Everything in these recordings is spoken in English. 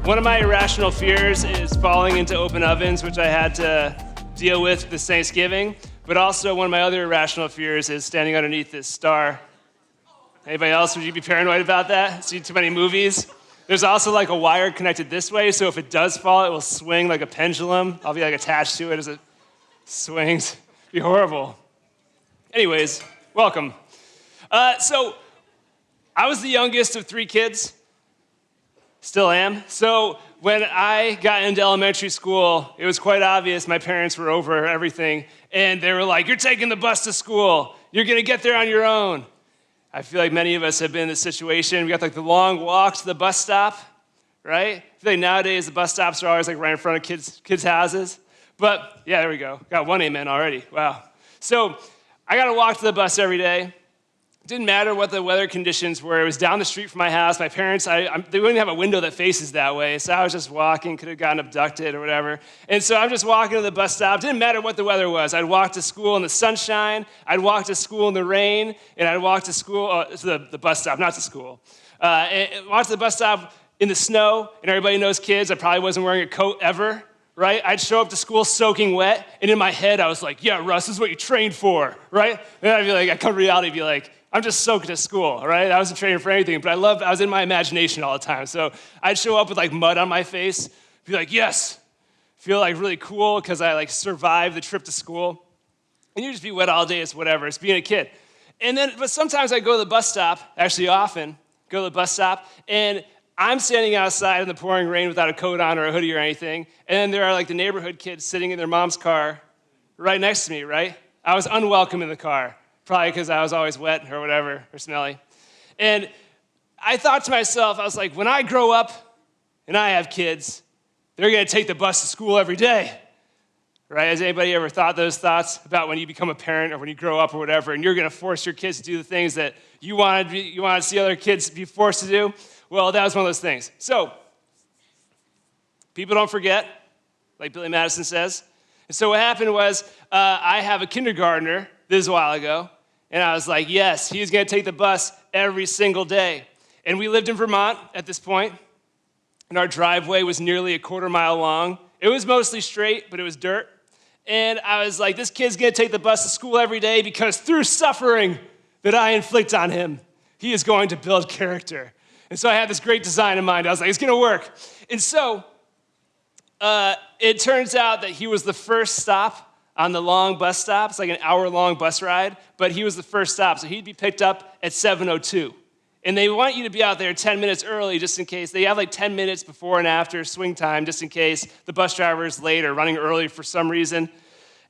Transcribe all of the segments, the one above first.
One of my irrational fears is falling into open ovens, which I had to deal with this Thanksgiving. But also one of my other irrational fears is standing underneath this star. Anybody else, would you be paranoid about that? See too many movies? There's also like a wire connected this way, so if it does fall, it will swing like a pendulum. I'll be like attached to it as it swings. It'd be horrible. Anyways, welcome. So I was the youngest of 3 kids. Still am. So when I got into elementary school, it was quite obvious my parents were over everything, and they were like, "You're taking the bus to school. You're going to get there on your own." I feel like many of us have been in this situation. We got like the long walk to the bus stop, right? I feel like nowadays the bus stops are always like right in front of kids' houses. But yeah, there we go. Got one amen already. Wow. So I got to walk to the bus every day. Didn't matter what the weather conditions were. It was down the street from my house. My parents, they wouldn't have a window that faces that way, so I was just walking, could have gotten abducted or whatever. And so I'm just walking to the bus stop. Didn't matter what the weather was. I'd walk to school in the sunshine. I'd walk to school in the rain, and I'd walk to school, to the bus stop, not to school. And walk to the bus stop in the snow, and everybody knows kids. I probably wasn't wearing a coat ever, right? I'd show up to school soaking wet, and in my head I was like, "Yeah, Russ, this is what you trained for," right? And I'd be like, I'd come to reality and be like, I'm just soaked at school, right? I wasn't training for anything, but I was in my imagination all the time. So I'd show up with like mud on my face, be like, yes, feel like really cool because I like survived the trip to school. And you just be wet all day, it's whatever, it's being a kid. But sometimes I go to the bus stop, actually often, go to the bus stop, and I'm standing outside in the pouring rain without a coat on or a hoodie or anything, and then there are like the neighborhood kids sitting in their mom's car right next to me, right? I was unwelcome in the car. Probably because I was always wet or whatever, or smelly. And I thought to myself, I was like, when I grow up and I have kids, they're going to take the bus to school every day, right? Has anybody ever thought those thoughts about when you become a parent or when you grow up or whatever, and you're going to force your kids to do the things that you want to see other kids be forced to do? Well, that was one of those things. So people don't forget, like Billy Madison says. And so what happened was I have a kindergartner, this is a while ago, and I was like, yes, he's going to take the bus every single day. And we lived in Vermont at this point, and our driveway was nearly a quarter-mile long. It was mostly straight, but it was dirt. And I was like, this kid's going to take the bus to school every day because through suffering that I inflict on him, he is going to build character. And so I had this great design in mind. I was like, it's going to work. And so it turns out that he was the first stop on the long bus stop. It's like an hour-long bus ride, but he was the first stop, so he'd be picked up at 7:02. And they want you to be out there 10 minutes early just in case. They have like 10 minutes before and after swing time just in case the bus driver is late or running early for some reason.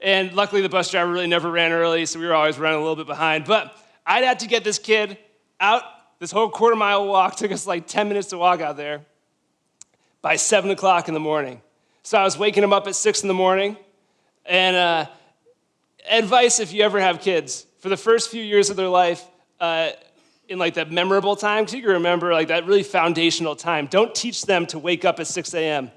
And luckily, the bus driver really never ran early, so we were always running a little bit behind. But I'd have to get this kid out. This whole quarter-mile walk took us like 10 minutes to walk out there by 7 o'clock in the morning. So I was waking him up at 6 in the morning. And advice if you ever have kids, for the first few years of their life, in like that memorable time, because you can remember like that really foundational time, don't teach them to wake up at 6 a.m.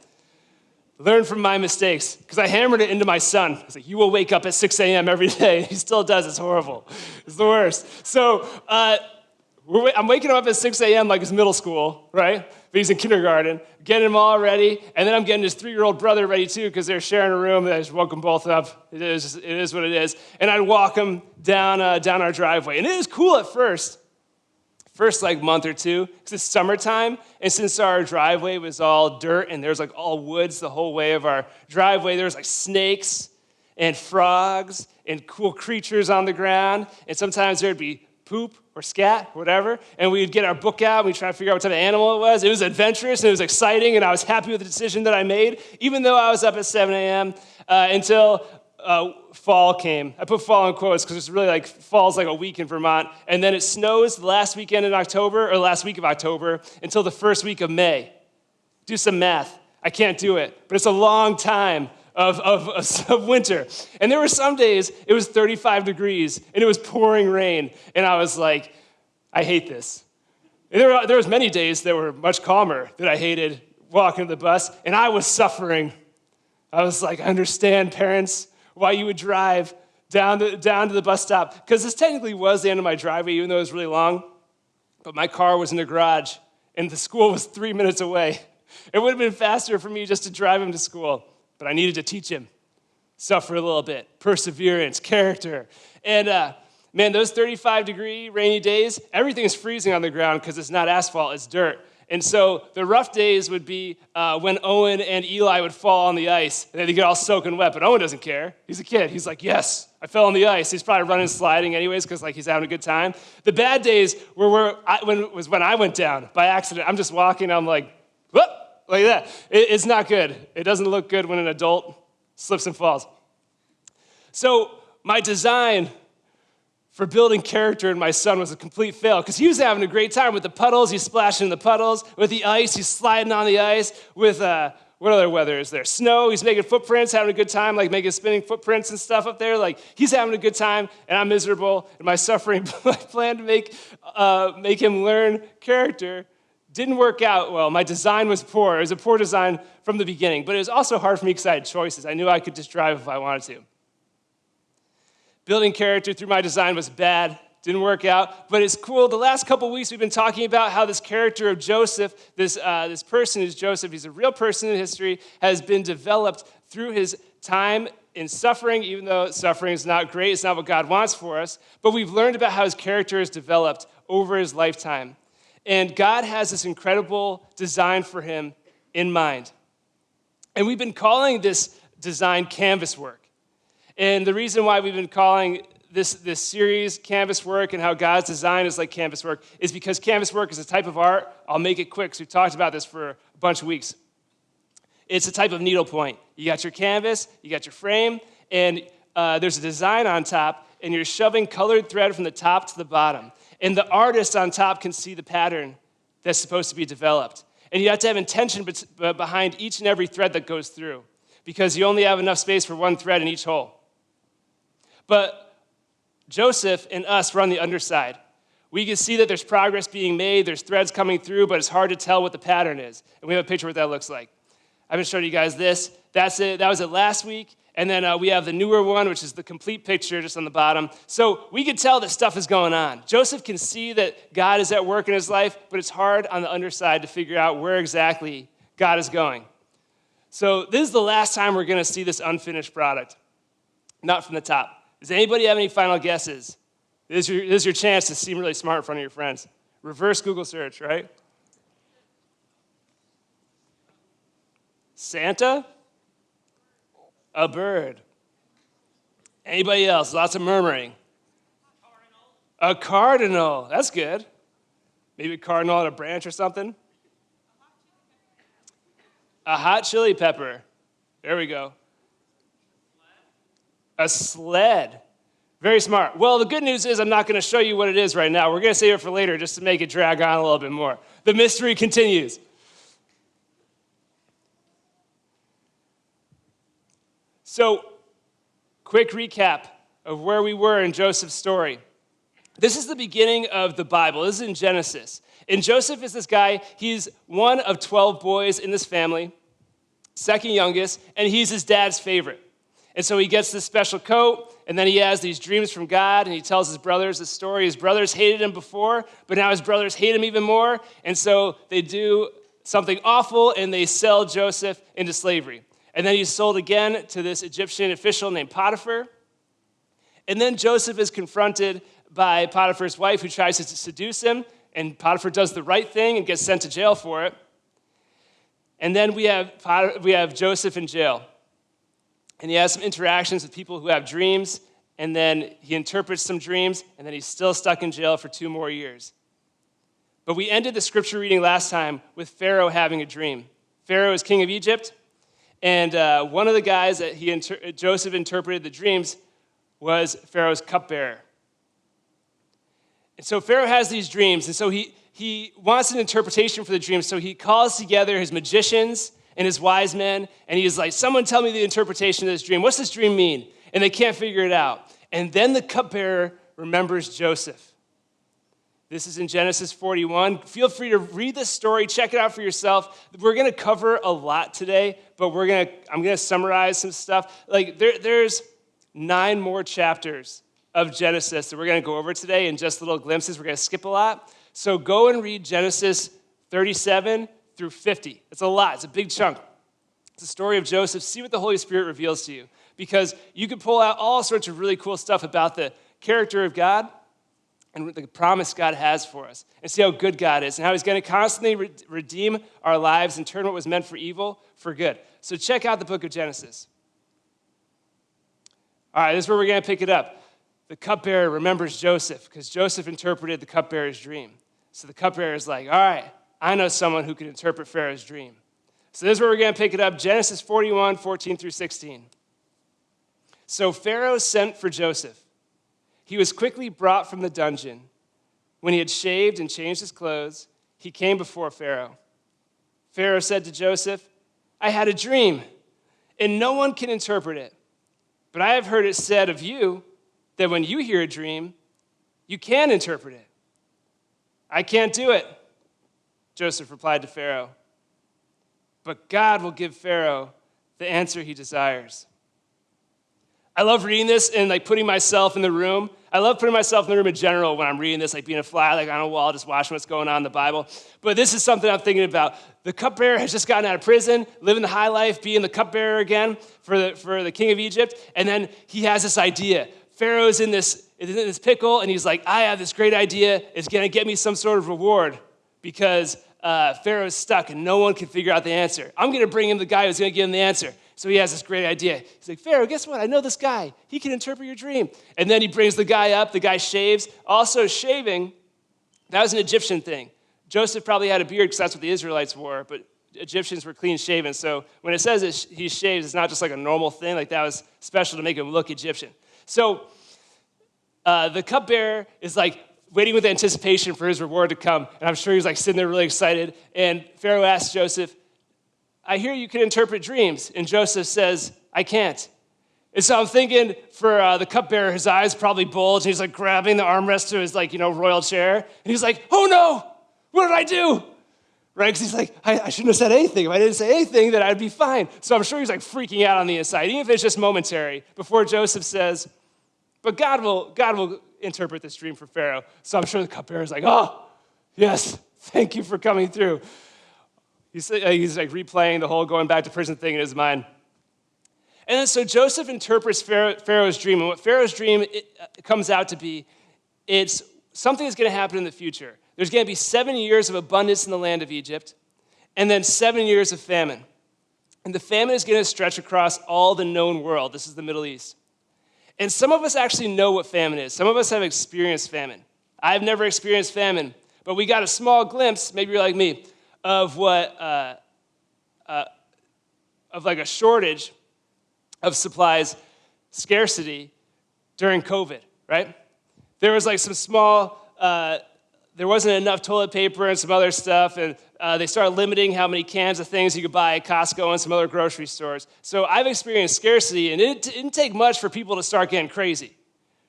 Learn from my mistakes, because I hammered it into my son. I was like, you will wake up at 6 a.m. every day. He still does, it's horrible. It's the worst. So I'm waking him up at 6 a.m. like it's middle school, right? But he's in kindergarten, getting him all ready, and then I'm getting his 3-year-old brother ready too because they're sharing a room. I just woke them both up. It is what it is. And I'd walk them down our driveway. And it was cool at first like month or two, because it's summertime, and since our driveway was all dirt and there's like all woods the whole way of our driveway, there was like snakes and frogs and cool creatures on the ground, and sometimes there'd be poop or scat, whatever, and we'd get our book out, and we'd try to figure out what type of animal it was. It was adventurous, and it was exciting, and I was happy with the decision that I made, even though I was up at 7 a.m. Until fall came. I put fall in quotes because it's really like fall's like a week in Vermont, and then it snows the last weekend in October, or last week of October, until the first week of May. Do some math. I can't do it, but it's a long time of winter. And there were some days it was 35 degrees and it was pouring rain, and I was like, I hate this. And there was many days that were much calmer that I hated walking to the bus, and I was suffering. I was like, I understand, parents, why you would drive down to the bus stop, because this technically was the end of my driveway, even though it was really long, but my car was in the garage, and the school was 3 minutes away. It would have been faster for me just to drive him to school, but I needed to teach him. Suffer a little bit, perseverance, character. And man, those 35-degree rainy days, everything is freezing on the ground because it's not asphalt, it's dirt. And so the rough days would be when Owen and Eli would fall on the ice, and they'd get all soaking wet, but Owen doesn't care. He's a kid. He's like, yes, I fell on the ice. He's probably running sliding anyways because he's having a good time. The bad days were when I went down by accident. I'm just walking, I'm like, whoop, like that. It's not good. It doesn't look good when an adult slips and falls. So my design for building character in my son was a complete fail because he was having a great time with the puddles. He's splashing in the puddles. With the ice, he's sliding on the ice. With, what other weather is there? Snow, he's making footprints, having a good time, making spinning footprints and stuff up there. He's having a good time, and I'm miserable. And my suffering plan to make him learn character didn't work out well. My design was poor. It was a poor design from the beginning. But it was also hard for me because I had choices. I knew I could just drive if I wanted to. Building character through my design was bad, didn't work out, but it's cool. The last couple weeks we've been talking about how this character of Joseph, this person who's Joseph, he's a real person in history, has been developed through his time in suffering, even though suffering is not great, it's not what God wants for us, but we've learned about how his character is developed over his lifetime. And God has this incredible design for him in mind. And we've been calling this design canvas work. And the reason why we've been calling this series canvas work and how God's design is like canvas work is because canvas work is a type of art. I'll make it quick because we've talked about this for a bunch of weeks. It's a type of needlepoint. You got your canvas, you got your frame, and there's a design on top, and you're shoving colored thread from the top to the bottom. And the artist on top can see the pattern that's supposed to be developed. And you have to have intention behind each and every thread that goes through because you only have enough space for one thread in each hole. But Joseph and us were on the underside. We can see that there's progress being made, there's threads coming through, but it's hard to tell what the pattern is. And we have a picture of what that looks like. I've been showing you guys this. That's it. That was it last week. And then we have the newer one, which is the complete picture just on the bottom. So we can tell that stuff is going on. Joseph can see that God is at work in his life, but it's hard on the underside to figure out where exactly God is going. So this is the last time we're going to see this unfinished product, not from the top. Does anybody have any final guesses? This is your chance to seem really smart in front of your friends. Reverse Google search, right? Santa? A bird. Anybody else? Lots of murmuring. A cardinal. That's good. Maybe a cardinal on a branch or something. A hot chili pepper. There we go. A sled. Very smart. Well, the good news is I'm not going to show you what it is right now. We're going to save it for later just to make it drag on a little bit more. The mystery continues. So, quick recap of where we were in Joseph's story. This is the beginning of the Bible. This is in Genesis. And Joseph is this guy. He's one of 12 boys in this family, second youngest, and he's his dad's favorite. And so he gets this special coat, and then he has these dreams from God, and he tells his brothers this story. His brothers hated him before, but now his brothers hate him even more, and so they do something awful, and they sell Joseph into slavery. And then he's sold again to this Egyptian official named Potiphar. And then Joseph is confronted by Potiphar's wife, who tries to seduce him, and Potiphar does the right thing and gets sent to jail for it. And then we have Joseph in jail. And he has some interactions with people who have dreams, and then he interprets some dreams, and then he's still stuck in jail for 2 more years. But we ended the scripture reading last time with Pharaoh having a dream. Pharaoh is king of Egypt, and one of the guys that Joseph interpreted the dreams was Pharaoh's cupbearer. And so Pharaoh has these dreams, and so he wants an interpretation for the dreams, so he calls together his magicians and his wise men, and he's like, someone tell me the interpretation of this dream. What's this dream mean? And they can't figure it out. And then the cupbearer remembers Joseph. This is in Genesis 41. Feel free to read this story, check it out for yourself. We're going to cover a lot today, but I'm going to summarize some stuff. There's 9 more chapters of Genesis that we're going to go over today in just little glimpses. We're going to skip a lot. So go and read Genesis 37 through 50. It's a lot. It's a big chunk. It's the story of Joseph. See what the Holy Spirit reveals to you, because you could pull out all sorts of really cool stuff about the character of God and the promise God has for us, and see how good God is and how he's going to constantly redeem our lives and turn what was meant for evil for good. So check out the book of Genesis. All right, this is where we're going to pick it up. The cupbearer remembers Joseph because Joseph interpreted the cupbearer's dream. So the cupbearer is like, all right, I know someone who can interpret Pharaoh's dream. So this is where we're going to pick it up, Genesis 41, 14 through 16. So Pharaoh sent for Joseph. He was quickly brought from the dungeon. When he had shaved and changed his clothes, he came before Pharaoh. Pharaoh said to Joseph, I had a dream, and no one can interpret it. But I have heard it said of you that when you hear a dream, you can interpret it. I can't do it, Joseph replied to Pharaoh. But God will give Pharaoh the answer he desires. I love reading this and putting myself in the room. I love putting myself in the room in general when I'm reading this, being a fly on a wall, just watching what's going on in the Bible. But this is something I'm thinking about. The cupbearer has just gotten out of prison, living the high life, being the cupbearer again for the king of Egypt. And then he has this idea. Pharaoh's in this pickle, and he's like, I have this great idea. It's going to get me some sort of reward because Pharaoh's stuck and no one can figure out the answer. I'm going to bring him the guy who's going to give him the answer. So he has this great idea. He's like, Pharaoh, guess what? I know this guy. He can interpret your dream. And then he brings the guy up. The guy shaves. Also, shaving, that was an Egyptian thing. Joseph probably had a beard because that's what the Israelites wore, but Egyptians were clean shaven. So when it says that he shaves, it's not just like a normal thing. That was special to make him look Egyptian. So the cupbearer is waiting with anticipation for his reward to come. And I'm sure he's sitting there really excited. And Pharaoh asks Joseph, I hear you can interpret dreams. And Joseph says, I can't. And so I'm thinking for the cupbearer, his eyes probably bulge. And he's grabbing the armrest to his royal chair. And he's like, oh no, what did I do? Right? Because he's like, I shouldn't have said anything. If I didn't say anything, then I'd be fine. So I'm sure he's freaking out on the inside, even if it's just momentary, before Joseph says, but God will interpret this dream for Pharaoh. So I'm sure the cupbearer is oh, yes, thank you for coming through. He's replaying the whole going back to prison thing in his mind. And then so Joseph interprets Pharaoh's dream. And what Pharaoh's dream comes out to be, it's something that's going to happen in the future. There's going to be 7 years of abundance in the land of Egypt, and then 7 years of famine. And the famine is going to stretch across all the known world. This is the Middle East. And some of us actually know what famine is. Some of us have experienced famine. I've never experienced famine, but we got a small glimpse, maybe you're like me, of what, a shortage of supplies, scarcity during COVID, right? There was some small, there wasn't enough toilet paper and some other stuff, and they started limiting how many cans of things you could buy at Costco and some other grocery stores. So I've experienced scarcity, and it didn't take much for people to start getting crazy,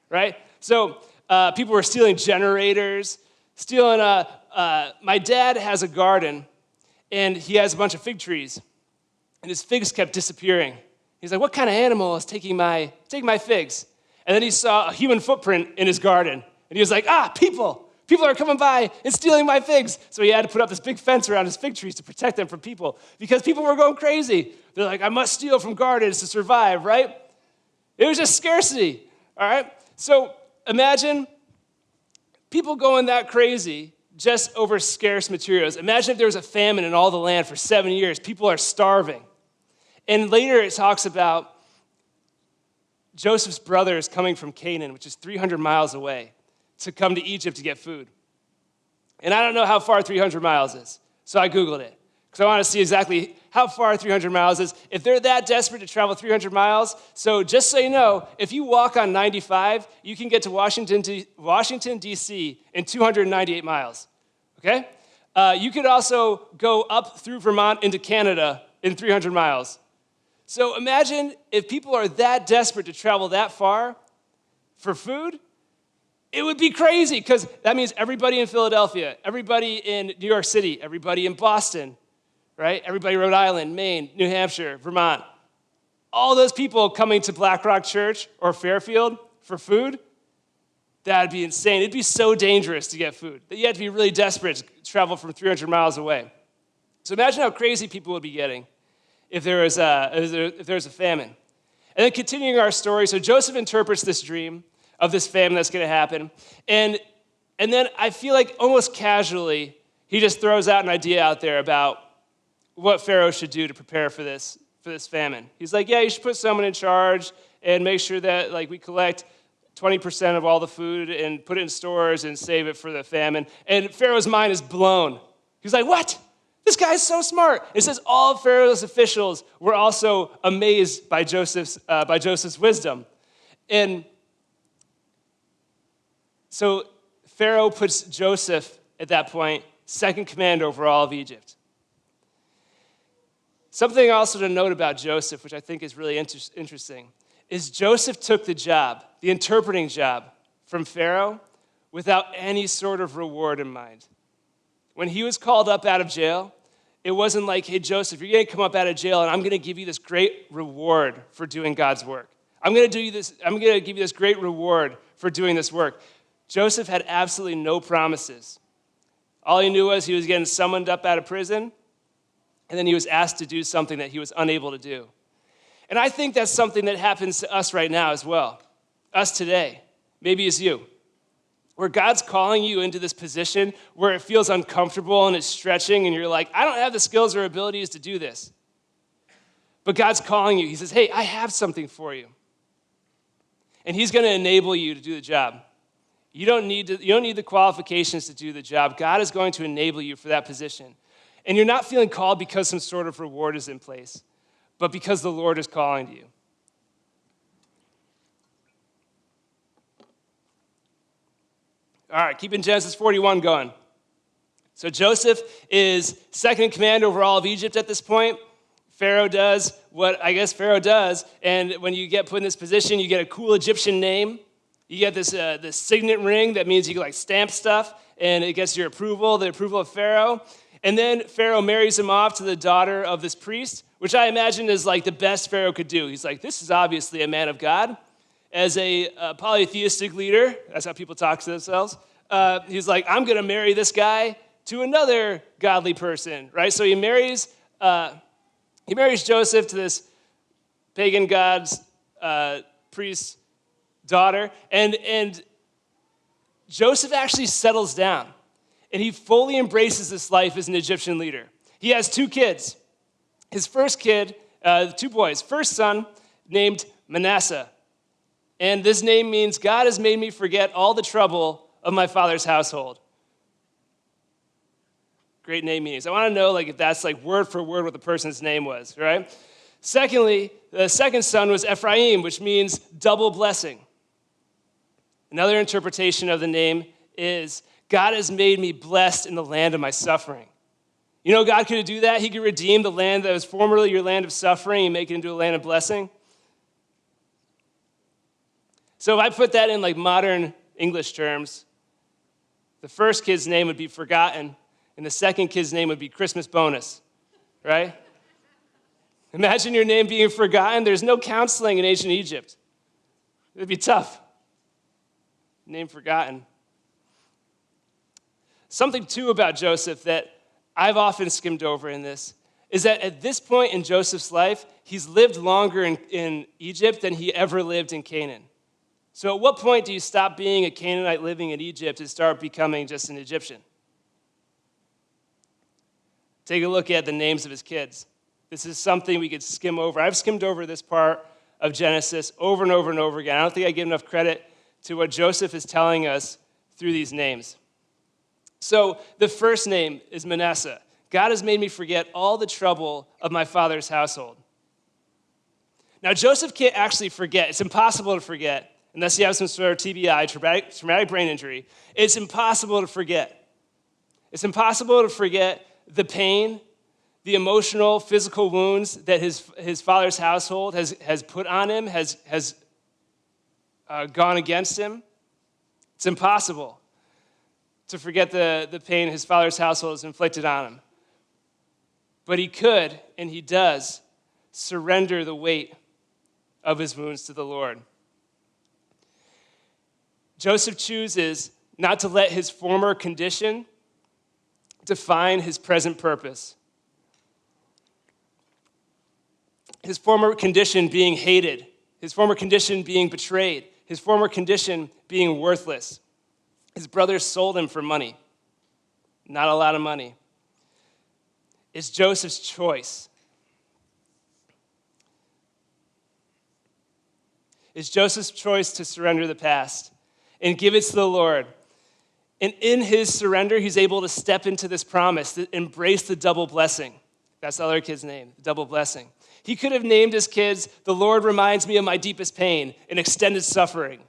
right? So people were stealing generators, my dad has a garden, and he has a bunch of fig trees, and his figs kept disappearing. He's like, what kind of animal is taking my figs? And then he saw a human footprint in his garden, and he was like, people are coming by and stealing my figs. So he had to put up this big fence around his fig trees to protect them from people, because people were going crazy. They're like, I must steal from gardens to survive, right? It was just scarcity, all right? So imagine people going that crazy just over scarce materials. Imagine if there was a famine in all the land for 7 years. People are starving. And later it talks about Joseph's brothers coming from Canaan, which is 300 miles away, to come to Egypt to get food. And I don't know how far 300 miles is, so I Googled it, because I want to see exactly how far 300 miles is. If they're that desperate to travel 300 miles, so just so you know, if you walk on 95, you can get to Washington, D.C. in 298 miles, okay? You could also go up through Vermont into Canada in 300 miles. So imagine if people are that desperate to travel that far for food. It would be crazy, because that means everybody in Philadelphia, everybody in New York City, everybody in Boston, right? Everybody in Rhode Island, Maine, New Hampshire, Vermont. All those people coming to Black Rock Church or Fairfield for food, that'd be insane. It'd be so dangerous to get food that you have to be really desperate to travel from 300 miles away. So imagine how crazy people would be getting if there was a famine. And then continuing our story, so Joseph interprets this dream of this famine that's going to happen. And then I feel like almost casually, he just throws out an idea out there about what Pharaoh should do to prepare for this famine. He's like, yeah, you should put someone in charge and make sure that we collect 20% of all the food and put it in stores and save it for the famine. And Pharaoh's mind is blown. He's like, what? This guy's so smart. It says all of Pharaoh's officials were also amazed by Joseph's wisdom. And so Pharaoh puts Joseph, at that point, second command over all of Egypt. Something also to note about Joseph, which I think is really interesting, is Joseph took the job, the interpreting job, from Pharaoh without any sort of reward in mind. When he was called up out of jail, it wasn't like, hey, Joseph, you're going to come up out of jail, and I'm going to give you this great reward for doing God's work. I'm going to give you this great reward for doing this work. Joseph had absolutely no promises. All he knew was he was getting summoned up out of prison, and then he was asked to do something that he was unable to do. And I think that's something that happens to us right now as well, us today. Maybe it's you, where God's calling you into this position where it feels uncomfortable and it's stretching, and you're like, I don't have the skills or abilities to do this. But God's calling you. He says, hey, I have something for you. And he's going to enable you to do the job. You don't need the qualifications to do the job. God is going to enable you for that position. And you're not feeling called because some sort of reward is in place, but because the Lord is calling to you. All right, keeping Genesis 41 going. So Joseph is second in command over all of Egypt at this point. Pharaoh does what I guess Pharaoh does, and when you get put in this position, you get a cool Egyptian name. You get this signet ring that means you can stamp stuff, and it gets your approval, the approval of Pharaoh. And then Pharaoh marries him off to the daughter of this priest, which I imagine is the best Pharaoh could do. He's like, this is obviously a man of God. As a polytheistic leader, that's how people talk to themselves, he's like, I'm going to marry this guy to another godly person, right? So he marries Joseph to this pagan god's priest's daughter, and Joseph actually settles down, and he fully embraces this life as an Egyptian leader. He has 2 kids. His first kid, 2 boys, first son named Manasseh, and this name means God has made me forget all the trouble of my father's household. Great name meanings. I want to know if that's word for word what the person's name was, right? Secondly, the second son was Ephraim, which means double blessing. Another interpretation of the name is God has made me blessed in the land of my suffering. You know, God could do that. He could redeem the land that was formerly your land of suffering and make it into a land of blessing. So if I put that in modern English terms, the first kid's name would be forgotten, and the second kid's name would be Christmas bonus, right? Imagine your name being forgotten. There's no counseling in ancient Egypt. It would be tough. Name forgotten. Something, too, about Joseph that I've often skimmed over in this is that at this point in Joseph's life, he's lived longer in Egypt than he ever lived in Canaan. So at what point do you stop being a Canaanite living in Egypt and start becoming just an Egyptian? Take a look at the names of his kids. This is something we could skim over. I've skimmed over this part of Genesis over and over and over again. I don't think I give enough credit to what Joseph is telling us through these names. So the first name is Manasseh. God has made me forget all the trouble of my father's household. Now, Joseph can't actually forget. It's impossible to forget unless you have some sort of TBI, traumatic brain injury. It's impossible to forget. It's impossible to forget the pain, the emotional, physical wounds that his father's household has put on him, has gone against him. It's impossible to forget the pain his father's household has inflicted on him. But he could, and he does, surrender the weight of his wounds to the Lord. Joseph chooses not to let his former condition define his present purpose. his former condition being hated, his former condition being betrayed, his former condition being worthless. His brothers sold him for money. Not a lot of money. It's Joseph's choice. It's Joseph's choice to surrender the past and give it to the Lord. And in his surrender, he's able to step into this promise, to embrace the double blessing. That's the other kid's name, the double blessing. He could have named his kids, "The Lord reminds me of my deepest pain and extended suffering."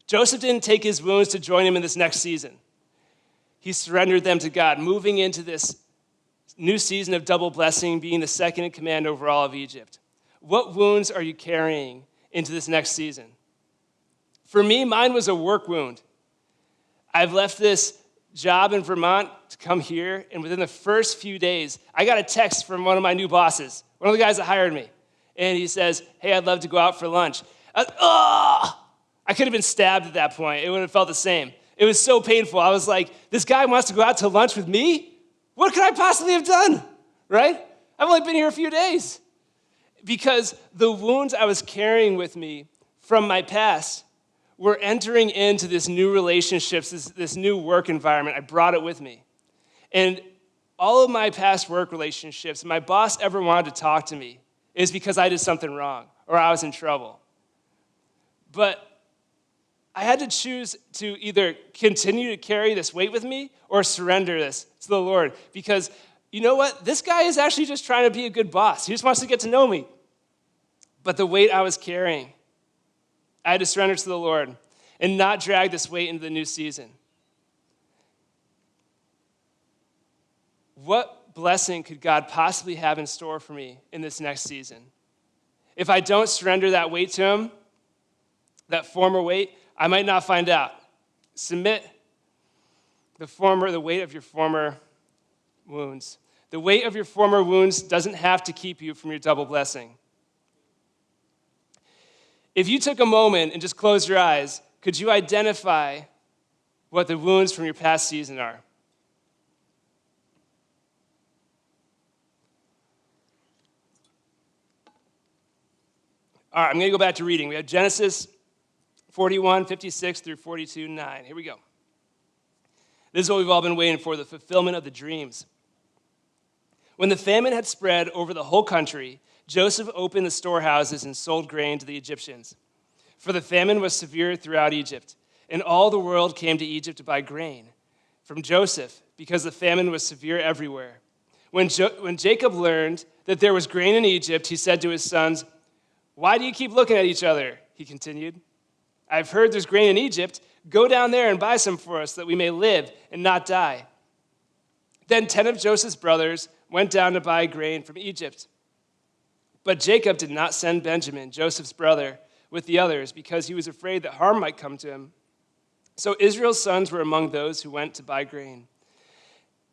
Joseph didn't take his wounds to join him in this next season. He surrendered them to God, moving into this new season of double blessing, being the second in command over all of Egypt. What wounds are you carrying into this next season? For me, mine was a work wound. I've left this job in Vermont to come here, and within the first few days, I got a text from one of my new bosses, one of the guys that hired me, and he says, "Hey, I'd love to go out for lunch." I could have been stabbed at that point. It would have felt the same. It was so painful. I was like, this guy wants to go out to lunch with me? What could I possibly have done, right? I've only been here a few days. Because the wounds I was carrying with me from my past were entering into this new relationships, this new work environment. I brought it with me. And all of my past work relationships, my boss ever wanted to talk to me, is because I did something wrong or I was in trouble. But I had to choose to either continue to carry this weight with me or surrender this to the Lord. Because you know what? This guy is actually just trying to be a good boss. He just wants to get to know me. But the weight I was carrying, I had to surrender to the Lord and not drag this weight into the new season. What blessing could God possibly have in store for me in this next season? If I don't surrender that weight to him, that former weight, I might not find out. Submit the weight of your former wounds. The weight of your former wounds doesn't have to keep you from your double blessing. If you took a moment and just closed your eyes, could you identify what the wounds from your past season are? All right, I'm going to go back to reading. We have Genesis 41, 56 through 42, 9. Here we go. This is what we've all been waiting for, the fulfillment of the dreams. When the famine had spread over the whole country, Joseph opened the storehouses and sold grain to the Egyptians. For the famine was severe throughout Egypt, and all the world came to Egypt to buy grain from Joseph because the famine was severe everywhere. When Jacob learned that there was grain in Egypt, he said to his sons, "Why do you keep looking at each other?" He continued. "I've heard there's grain in Egypt. Go down there and buy some for us, that we may live and not die." Then 10 of Joseph's brothers went down to buy grain from Egypt. But Jacob did not send Benjamin, Joseph's brother, with the others, because he was afraid that harm might come to him. So Israel's sons were among those who went to buy grain.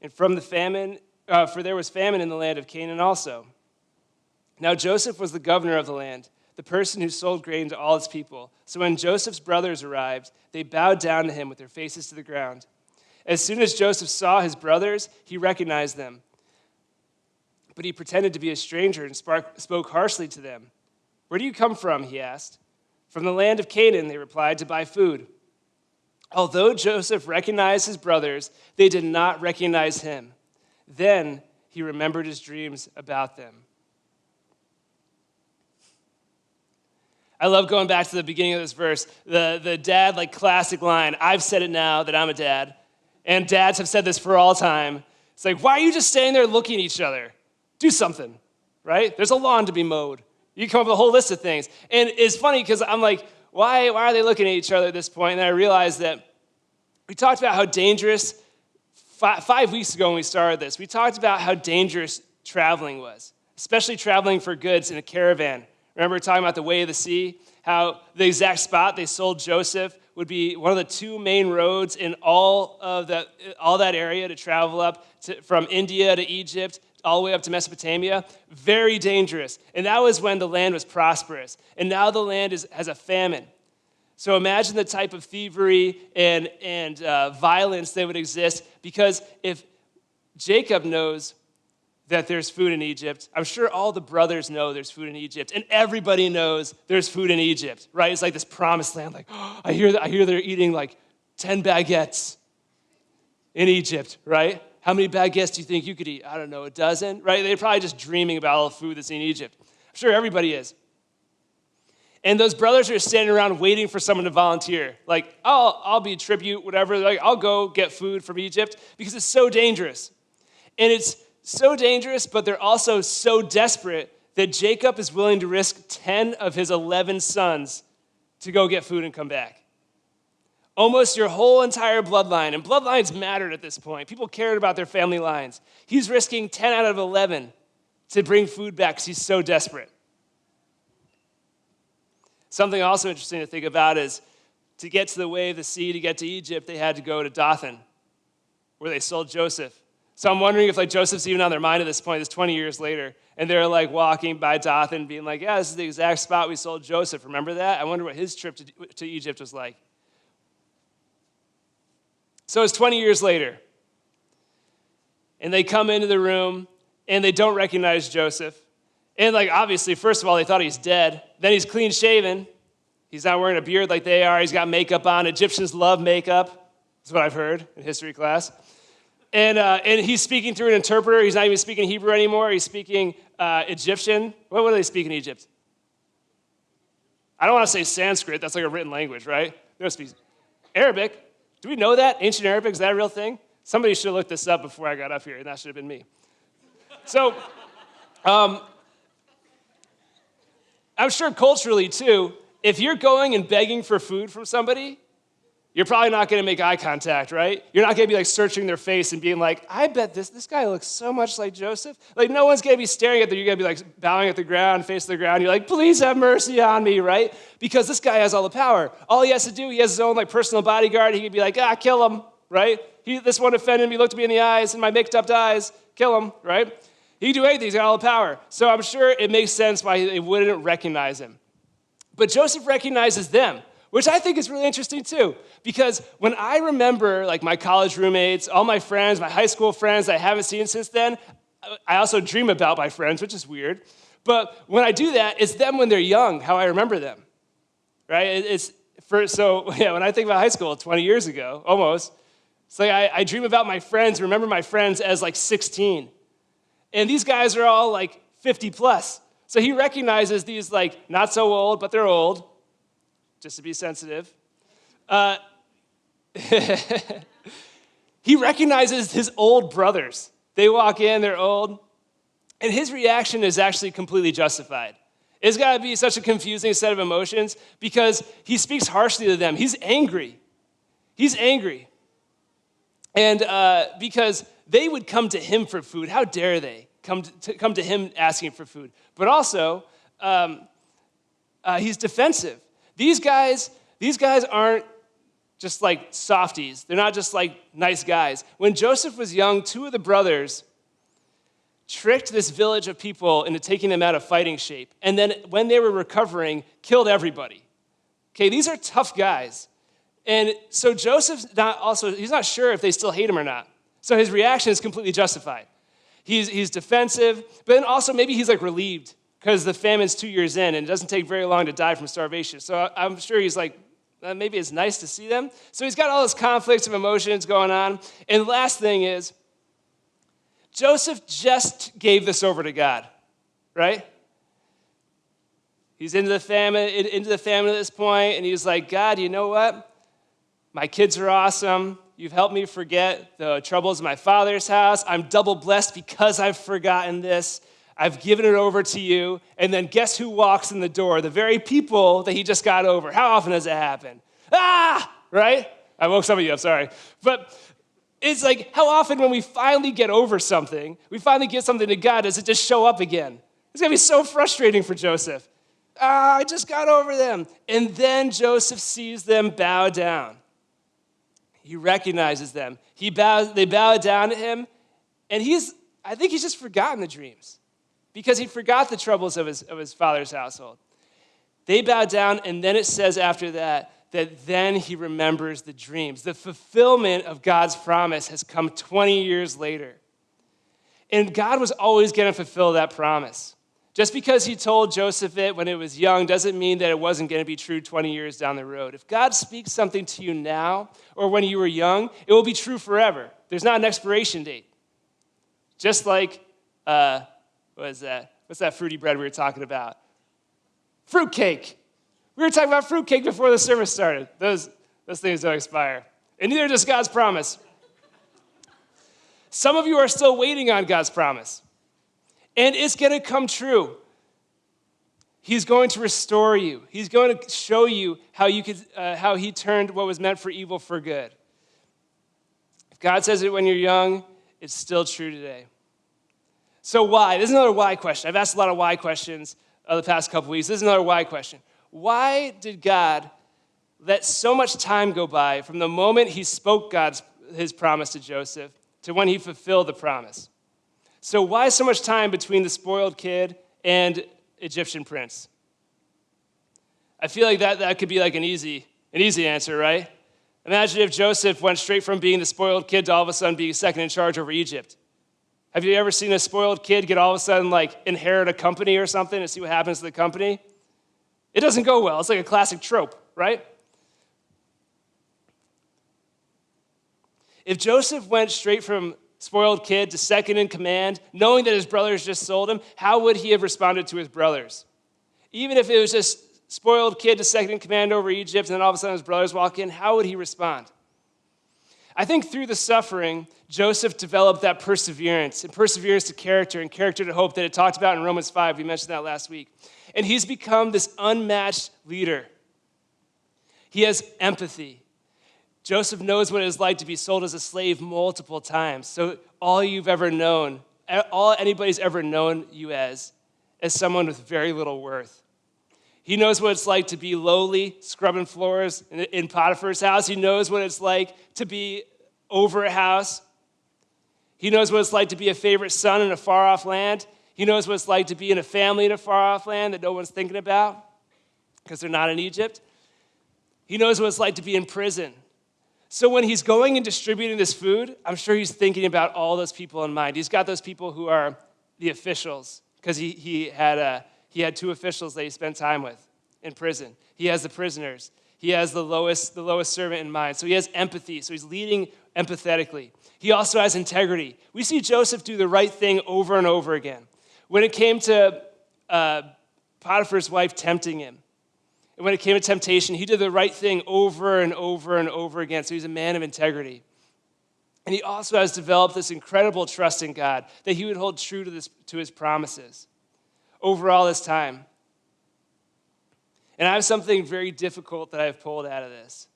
And from the famine, for there was famine in the land of Canaan also. Now Joseph was the governor of the land, the person who sold grain to all its people. So when Joseph's brothers arrived, they bowed down to him with their faces to the ground. As soon as Joseph saw his brothers, he recognized them. But he pretended to be a stranger and spoke harshly to them. "Where do you come from?" he asked. "From the land of Canaan," they replied, "to buy food." Although Joseph recognized his brothers, they did not recognize him. Then he remembered his dreams about them. I love going back to the beginning of this verse. The dad, classic line, "I've said it now that I'm a dad." And dads have said this for all time. It's like, why are you just standing there looking at each other? Do something, right? There's a lawn to be mowed. You come up with a whole list of things. And it's funny because I'm like, why are they looking at each other at this point? And then I realized that we talked about how dangerous, 5 weeks ago when we started this, we talked about how dangerous traveling was, especially traveling for goods in a caravan. Remember talking about the way of the sea, how the exact spot they sold Joseph would be one of the 2 main roads in all that area to travel up from India to Egypt, all the way up to Mesopotamia. Very dangerous. And that was when the land was prosperous. And now the land has a famine. So imagine the type of thievery and violence that would exist, because if Jacob knows that there's food in Egypt. I'm sure all the brothers know there's food in Egypt, and everybody knows there's food in Egypt, right? It's like this promised land. Like, oh, I hear they're eating like 10 baguettes in Egypt, right? How many baguettes do you think you could eat? I don't know, a dozen, right? They're probably just dreaming about all the food that's in Egypt. I'm sure everybody is. And those brothers are standing around waiting for someone to volunteer. Like, I'll be tribute, whatever. Like, I'll go get food from Egypt because it's so dangerous. And it's so dangerous, but they're also so desperate that Jacob is willing to risk 10 of his 11 sons to go get food and come back. Almost your whole entire bloodline, and bloodlines mattered at this point. People cared about their family lines. He's risking 10 out of 11 to bring food back because he's so desperate. Something also interesting to think about is to get to the way of the sea, to get to Egypt, they had to go to Dothan, where they sold Joseph. So I'm wondering if like Joseph's even on their mind at this point, it's 20 years later, and they're like walking by Dothan being like, yeah, this is the exact spot we sold Joseph. Remember that? I wonder what his trip to Egypt was like. So it's 20 years later, and they come into the room, and they don't recognize Joseph. And like obviously, first of all, they thought he's dead. Then he's clean shaven. He's not wearing a beard like they are. He's got makeup on. Egyptians love makeup. That's what I've heard in history class. And he's speaking through an interpreter. He's not even speaking Hebrew anymore. He's speaking Egyptian. What do they speak in Egypt? I don't want to say Sanskrit. That's like a written language, right? They don't speak Arabic. Do we know that? Ancient Arabic, is that a real thing? Somebody should have looked this up before I got up here, and that should have been me. So, I'm sure culturally, too, if you're going and begging for food from somebody, you're probably not going to make eye contact, right? You're not going to be like searching their face and being like, I bet this guy looks so much like Joseph. Like no one's going to be staring at them. You're going to be like bowing at the ground, face to the ground. You're like, please have mercy on me, right? Because this guy has all the power. All he has to do, he has his own like personal bodyguard. He can be like, kill him, right? This one offended me, looked me in the eyes, in my mixed up eyes, kill him, right? He can do anything. He's got all the power. So I'm sure it makes sense why they wouldn't recognize him. But Joseph recognizes them, which I think is really interesting too, because when I remember like my college roommates, all my friends, my high school friends I haven't seen since then, I also dream about my friends, which is weird. But when I do that, it's them when they're young, how I remember them, right? When I think about high school 20 years ago, almost, it's like I dream about my friends, remember my friends as like 16. And these guys are all like 50 plus. So he recognizes these like not so old, but they're old, just to be sensitive. He recognizes his old brothers. They walk in, they're old. And his reaction is actually completely justified. It's got to be such a confusing set of emotions because he speaks harshly to them. He's angry. He's angry. And because they would come to him for food. How dare they come to him asking for food? But also, he's defensive. These guys aren't just like softies. They're not just like nice guys. When Joseph was young, two of the brothers tricked this village of people into taking them out of fighting shape. And then when they were recovering, killed everybody. Okay, these are tough guys. And so Joseph's he's not sure if they still hate him or not. So his reaction is completely justified. He's defensive, but then also maybe he's like relieved because the famine's 2 years in, and it doesn't take very long to die from starvation. So I'm sure he's like, maybe it's nice to see them. So he's got all this conflicts of emotions going on. And the last thing is, Joseph just gave this over to God, right? He's into the famine at this point, and he's like, God, you know what? My kids are awesome. You've helped me forget the troubles of my father's house. I'm double blessed because I've forgotten this. I've given it over to you. And then guess who walks in the door? The very people that he just got over. How often does it happen? Right? I woke some of you up, sorry. But it's like, how often when we finally get over something, we finally give something to God, does it just show up again? It's going to be so frustrating for Joseph. I just got over them. And then Joseph sees them bow down. He recognizes them. They bow down to him, and I think he's just forgotten the dreams because he forgot the troubles of his father's household. They bow down, and then it says after that then he remembers the dreams. The fulfillment of God's promise has come 20 years later. And God was always going to fulfill that promise. Just because he told Joseph it when it was young doesn't mean that it wasn't going to be true 20 years down the road. If God speaks something to you now or when you were young, it will be true forever. There's not an expiration date. Just like, what is that? What's that fruity bread we were talking about? Fruitcake. We were talking about fruitcake before the service started. Those things don't expire. And neither does God's promise. Some of you are still waiting on God's promise. And it's going to come true. He's going to restore you. He's going to show you how he turned what was meant for evil for good. If God says it when you're young, it's still true today. So why? This is another why question. I've asked a lot of why questions the past couple weeks. This is another why question. Why did God let so much time go by from the moment he spoke his promise to Joseph to when he fulfilled the promise? So why so much time between the spoiled kid and Egyptian prince? I feel like that could be like an easy answer, right? Imagine if Joseph went straight from being the spoiled kid to all of a sudden being second in charge over Egypt. Have you ever seen a spoiled kid get all of a sudden like inherit a company or something and see what happens to the company? It doesn't go well. It's like a classic trope, right? If Joseph went straight from spoiled kid to second in command, knowing that his brothers just sold him, how would he have responded to his brothers? Even if it was just spoiled kid to second in command over Egypt, and then all of a sudden his brothers walk in, how would he respond? I think through the suffering, Joseph developed that perseverance, and perseverance to character, and character to hope that it talked about in Romans 5. We mentioned that last week. And he's become this unmatched leader. He has empathy. Joseph knows what it is like to be sold as a slave multiple times. So all anybody's ever known you as someone with very little worth. He knows what it's like to be lowly, scrubbing floors in Potiphar's house. He knows what it's like to be over a house. He knows what it's like to be a favorite son in a far-off land. He knows what it's like to be in a family in a far-off land that no one's thinking about because they're not in Egypt. He knows what it's like to be in prison. So when he's going and distributing this food, I'm sure he's thinking about all those people in mind. He's got those people who are the officials, because he had 2 officials that he spent time with in prison. He has the prisoners. He has the lowest servant in mind. So he has empathy. So he's leading empathetically. He also has integrity. We see Joseph do the right thing over and over again. When it came to Potiphar's wife tempting him, and when it came to temptation, he did the right thing over and over and over again. So he's a man of integrity. And he also has developed this incredible trust in God that he would hold true to his promises over all this time. And I have something very difficult that I've pulled out of this.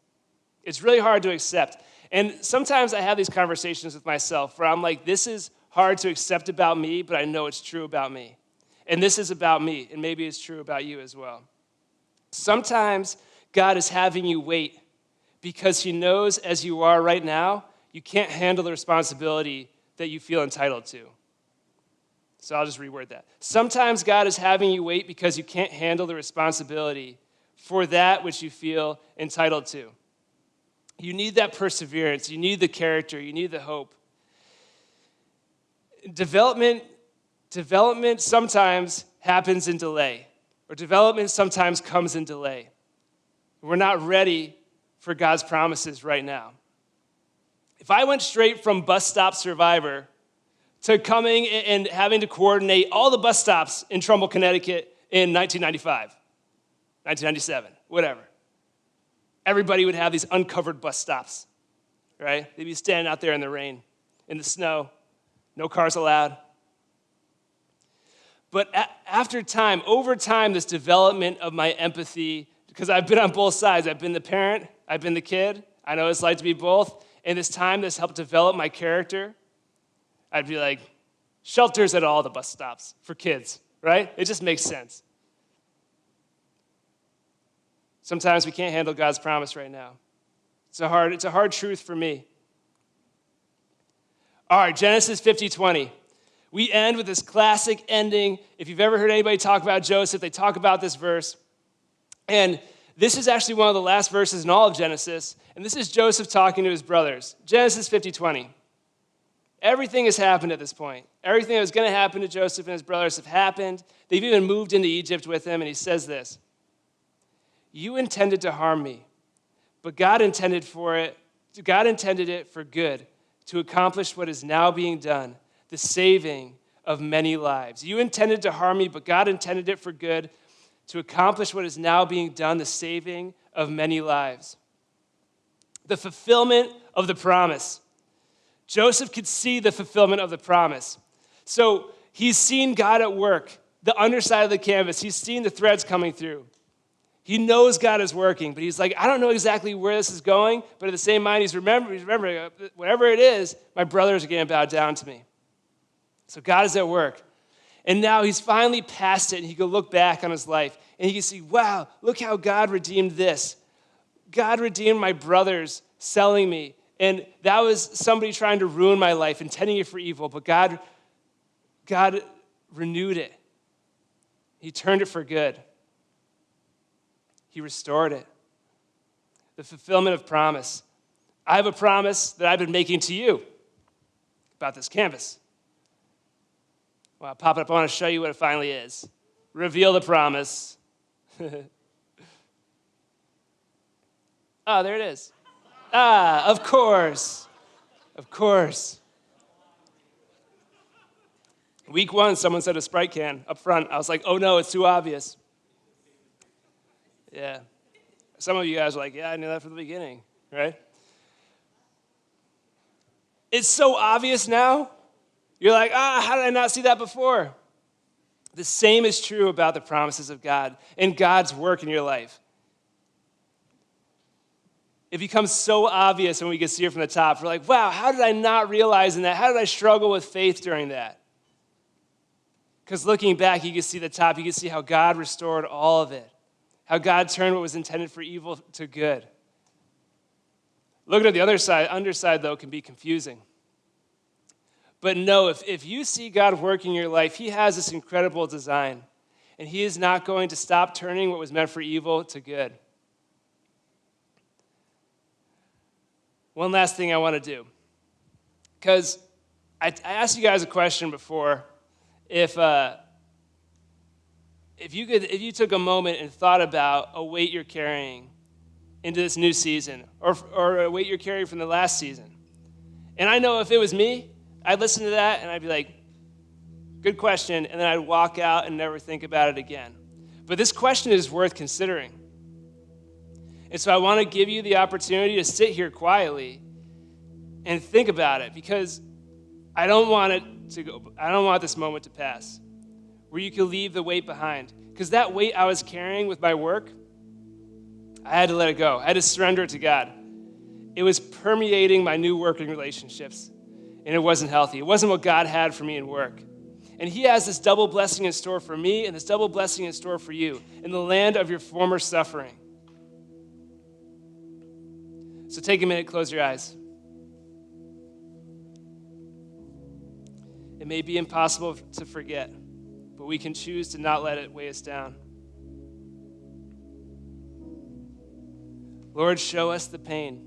It's really hard to accept. And sometimes I have these conversations with myself where I'm like, this is hard to accept about me, but I know it's true about me. And this is about me, and maybe it's true about you as well. Sometimes God is having you wait because he knows as you are right now, you can't handle the responsibility that you feel entitled to. So I'll just reword that. Sometimes God is having you wait because you can't handle the responsibility for that which you feel entitled to. You need that perseverance. You need the character. You need the hope. Development sometimes happens in delay, or development sometimes comes in delay. We're not ready for God's promises right now. If I went straight from bus stop survivor to coming and having to coordinate all the bus stops in Trumbull, Connecticut in 1995, 1997, whatever, everybody would have these uncovered bus stops, right? They'd be standing out there in the rain, in the snow, no cars allowed. But over time, this development of my empathy, because I've been on both sides. I've been the parent, I've been the kid. I know what it's like to be both. And this time, this helped develop my character. I'd be like, shelters at all the bus stops for kids, right? It just makes sense. Sometimes we can't handle God's promise right now. It's a hard truth for me. All right, Genesis 50:20. We end with this classic ending. If you've ever heard anybody talk about Joseph, they talk about this verse. And this is actually one of the last verses in all of Genesis. And this is Joseph talking to his brothers. Genesis 50:20. Everything has happened at this point. Everything that was going to happen to Joseph and his brothers have happened. They've even moved into Egypt with him, and he says this, "You intended to harm me, but God intended it for good, to accomplish what is now being done, the saving of many lives." You intended to harm me, but God intended it for good, to accomplish what is now being done, the saving of many lives. The fulfillment of the promise. Joseph could see the fulfillment of the promise. So he's seen God at work, the underside of the canvas. He's seen the threads coming through. He knows God is working, but he's like, I don't know exactly where this is going, but at the same mind, he's remembering, whatever it is, my brothers are going to bow down to me. So God is at work. And now he's finally past it, and he can look back on his life, and he can see, wow, look how God redeemed this. God redeemed my brothers selling me. And that was somebody trying to ruin my life, intending it for evil, but God renewed it. He turned it for good. He restored it. The fulfillment of promise. I have a promise that I've been making to you about this canvas. Well, I'll pop it up. I want to show you what it finally is. Reveal the promise. Oh, there it is. Ah, of course. Of course. Week 1, someone said a Sprite can up front. I was like, oh no, it's too obvious. Yeah. Some of you guys are like, yeah, I knew that from the beginning, right? It's so obvious now. You're like, how did I not see that before? The same is true about the promises of God and God's work in your life. It becomes so obvious when we can see it from the top. We're like, wow, how did I not realize in that? How did I struggle with faith during that? Because looking back, you can see the top. You can see how God restored all of it. How God turned what was intended for evil to good. Looking at the other side, underside, though, can be confusing. But no, if you see God working in your life, he has this incredible design. And he is not going to stop turning what was meant for evil to good. One last thing I want to do. Because I asked you guys a question before. If you took a moment and thought about a weight you're carrying into this new season, or a weight you're carrying from the last season. And I know if it was me, I'd listen to that and I'd be like, good question, and then I'd walk out and never think about it again. But this question is worth considering. And so I want to give you the opportunity to sit here quietly and think about it, because I don't want this moment to pass where you can leave the weight behind. Because that weight I was carrying with my work, I had to let it go. I had to surrender it to God. It was permeating my new working relationships, and it wasn't healthy. It wasn't what God had for me in work. And he has this double blessing in store for me and this double blessing in store for you in the land of your former suffering. So take a minute, close your eyes. It may be impossible to forget, but we can choose to not let it weigh us down. Lord, show us the pain.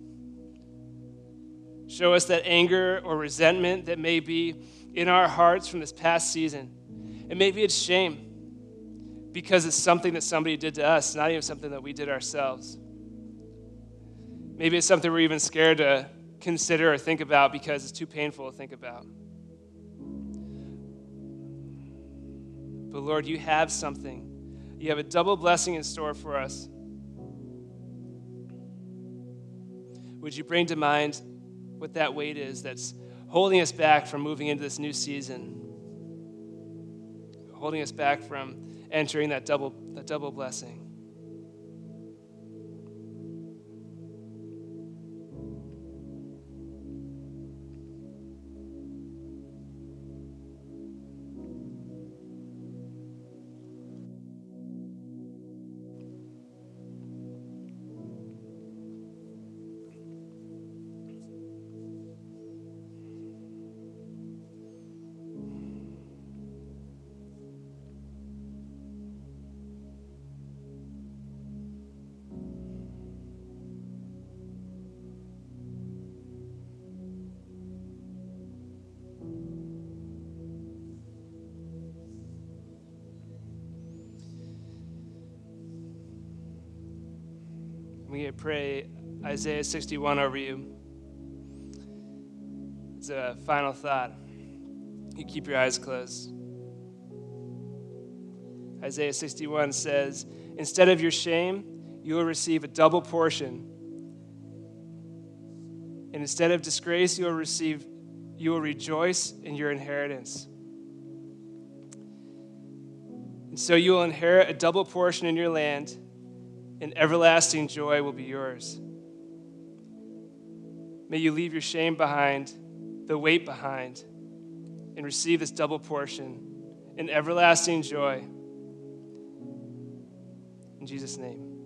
Show us that anger or resentment that may be in our hearts from this past season. And maybe it's shame because it's something that somebody did to us, not even something that we did ourselves. Maybe it's something we're even scared to consider or think about because it's too painful to think about. But Lord, you have something. You have a double blessing in store for us. Would you bring to mind what that weight is that's holding us back from moving into this new season? Holding us back from entering that double blessing. We pray Isaiah 61 over you. It's a final thought. You keep your eyes closed. Isaiah 61 says, instead of your shame, you will receive a double portion. And instead of disgrace, you will rejoice in your inheritance. And so you will inherit a double portion in your land, and everlasting joy will be yours. May you leave your shame behind, the weight behind, and receive this double portion in everlasting joy. In Jesus' name.